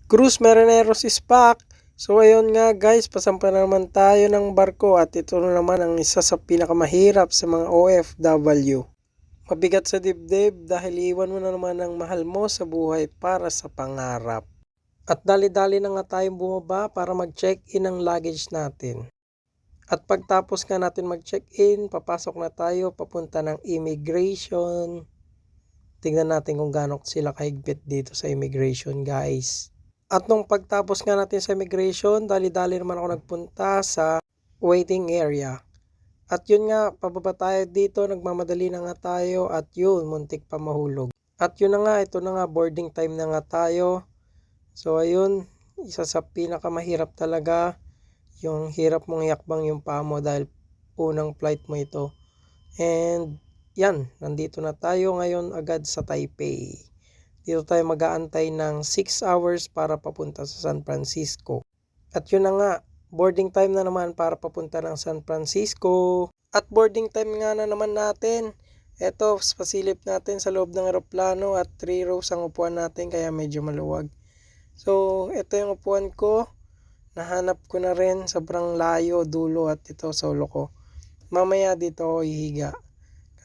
Cruz Marineros is back. So ayun nga guys, pasampa na naman tayo ng barko at ito na naman ang isa sa pinakamahirap sa mga OFW. Mabigat sa dibdib dahil iwan mo na naman ang mahal mo sa buhay para sa pangarap. At dali-dali na nga tayong bumaba para mag-check-in ang luggage natin. At pagtapos nga natin mag-check-in, papasok na tayo papunta ng immigration. Tingnan natin kung gaano sila kahigpit dito sa immigration guys. At nung pagtapos nga natin sa immigration, dali-dali naman ako nagpunta sa waiting area. At yun nga, pababa tayo dito, nagmamadali na nga tayo at yun, muntik pa mahulog. At yun na nga, ito na nga, boarding time na nga tayo. So ayun, isa sa pinakamahirap talaga, yung hirap mong yakbang yung paa mo dahil unang flight mo ito. And yan, nandito na tayo ngayon agad sa Taipei. Dito tayo mag-aantay ng 6 hours para papunta sa San Francisco. At yun na nga, boarding time na naman para papunta ng San Francisco. At boarding time nga na naman natin. Ito, pasilip natin sa loob ng eroplano at 3 rows ang upuan natin kaya medyo maluwag. So, ito yung upuan ko. Nahanap ko na rin, sobrang layo, dulo at ito solo ko. Mamaya dito ako hihiga.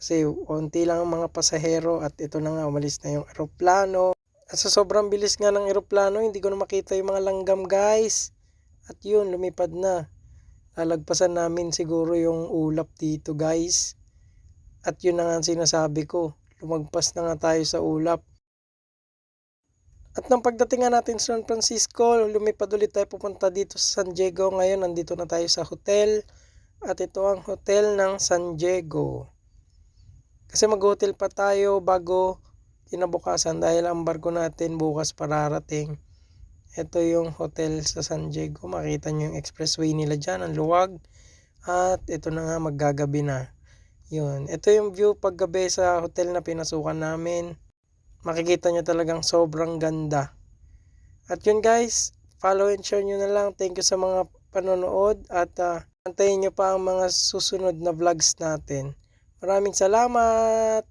Kasi konti lang ang mga pasahero at ito na nga umalis na yung eroplano. At sa sobrang bilis nga ng eroplano, hindi ko na makita yung mga langgam guys. At yun, lumipad na. Lalagpasan namin siguro yung ulap dito guys. At yun na nga ang sinasabi ko. Lumagpas na nga tayo sa ulap. At nang pagdating nga natin sa San Francisco, lumipad ulit tayo pupunta dito sa San Diego. Ngayon, nandito na tayo sa hotel. At ito ang hotel ng San Diego. Kasi mag-hotel pa tayo bago kinabukasan dahil ang barko natin bukas pararating. Ito yung hotel sa San Diego. Makita nyo yung expressway nila dyan, ang luwag. At ito na nga, maggagabi na. Yun. Ito yung view paggabi sa hotel na pinasukan namin. Makikita nyo talagang sobrang ganda. At yun guys, follow and share nyo na lang. Thank you sa mga panonood at antayin nyo pa ang mga susunod na vlogs natin. Maraming salamat!